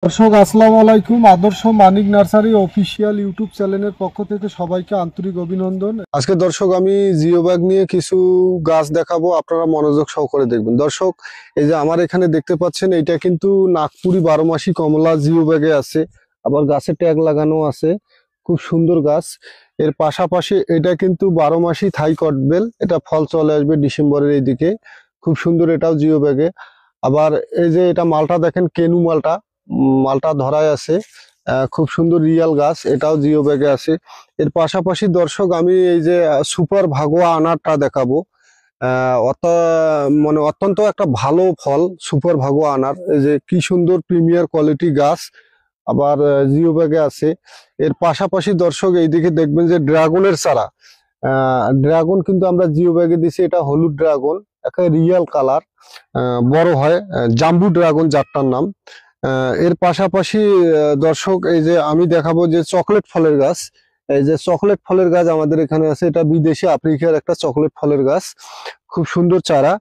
দর্শক আসসালামু আলাইকুম। আদর্শ মানিক নার্সারি অফিসিয়াল ইউটিউব চ্যানেলের পক্ষ থেকে সবাইকে আন্তরিক অভিনন্দন। আজকে দর্শক আমি জিও ব্যাগ নিয়ে কিছু গাছ দেখাবো, আপনারা মনোযোগ সহকারে দেখবেন। দর্শক এই যে আমার এখানে দেখতে পাচ্ছেন, এটা কিন্তু নাগপুরি 12 মাসি কমলা জিও ব্যাগে আছে, আবার গাছের ট্যাগ লাগানো আছে। খুব সুন্দর গাছ। এর পাশাপাশি এটা কিন্তু 12 মাসি থাই কটবেল, এটা ফল চলে আসবে ডিসেম্বরের এই দিকে। খুব সুন্দর, এটাও জিও ব্যাগে। আবার এই যে এটা মালটা দেখেন, কেনু মালটা, মালটা ধরায় আছে। খুব সুন্দর রিয়াল গাছ, এটাও জিও ব্যাগে আছে। এর পাশাপাশি দর্শক আমি এই যে সুপার ভাগোয়া আনারটা দেখাবো। মানে অত্যন্ত একটা ভালো ফল সুপার ভাগোয়া আনার। এই যে কি সুন্দর প্রিমিয়ার কোয়ালিটি গাছ, আবার জিও ব্যাগে আছে। এর পাশাপাশি দর্শক এইদিকে দেখবেন যে ড্রাগনের চারা। ড্রাগন কিন্তু আমরা জিও ব্যাগে দিছি, এটা হলুদ ড্রাগন, একটা রিয়াল কালার, বড় হয়, জাম্বু ড্রাগন যারটার নাম। এর পাশাপাশি দর্শক এই যে আমি দেখাবো যে চকলেট ফলের গাছ। এই যে চকলেট ফলের গাছ আমাদের এখানে আছে, এটা বিদেশি আফ্রিকার একটা চকলেট ফলের গাছ, খুব সুন্দর চারা।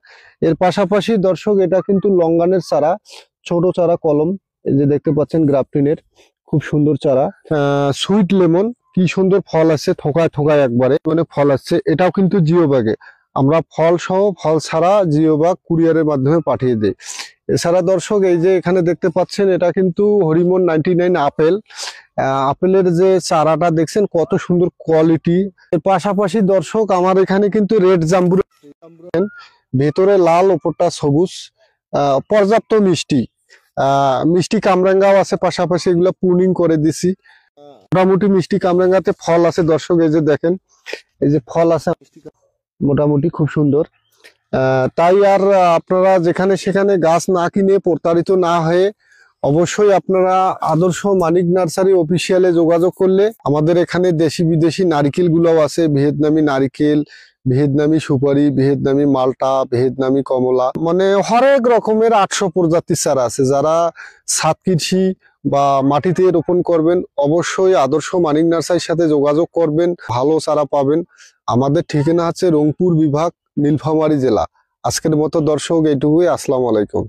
এর পাশাপাশি দর্শক এটা কিন্তু লঙ্গানের চারা, ছোট চারা কলম, এই যে দেখতে পাচ্ছেন গ্রাফটিনের, খুব সুন্দর চারা। সুইট লেমন, কি সুন্দর ফল আছে, থোকায় থোকায় একবারে মানে ফল আছে। এটাও কিন্তু জিও ব্যাগে, আমরা ফল সহ ফল ছাড়া জিও ব্যাগ কুরিয়ারের মাধ্যমে পাঠিয়ে দিই। এছাড়া দর্শক এই যে এখানে দেখতে পাচ্ছেন, এটা কিন্তু হরিমন 99 আপেল। আপেলের যে চারাটা দেখছেন কত সুন্দর কোয়ালিটি। এর পাশাপাশি দর্শক আমার এখানে কিন্তু রেড জাম্বু, ভেতরে লাল ওপরটা সবুজ, পর্যাপ্ত মিষ্টি। মিষ্টি কামরাঙ্গাও আছে পাশাপাশি, এগুলো প্রুনিং করে দিছি। মোটামুটি মিষ্টি কামরাঙ্গাতে ফল আছে দর্শক, এই যে দেখেন, এই যে ফল আছে মোটামুটি খুব সুন্দর। তাই আর আপনারা যেখানে সেখানে গাছ না কিনে প্রতারিত না হয়ে অবশ্যই আপনারা আদর্শ মানিক নার্সারি অফিসিয়ালে যোগাযোগ করলে আমাদের এখানে দেশি বিদেশি নারিকেল গুলাও আছে, ভিয়েতনামি নারিকেল, ভিয়েতনামি সুপারি, ভিয়েতনামি মালটা, ভিয়েতনামি কমলা, মানে হরেক রকমের 800 প্রজাতির চারা আছে। যারা ছাদ কৃষি বা মাটিতে রোপণ করবেন অবশ্যই আদর্শ মানিক নার্সারির সাথে যোগাযোগ করবেন, ভালো চারা পাবেন। আমাদের ঠিকানা হচ্ছে রংপুর বিভাগ, নীলফামারী জেলা। আজকের মতো দর্শক এইটুকুই। আসসালামু আলাইকুম।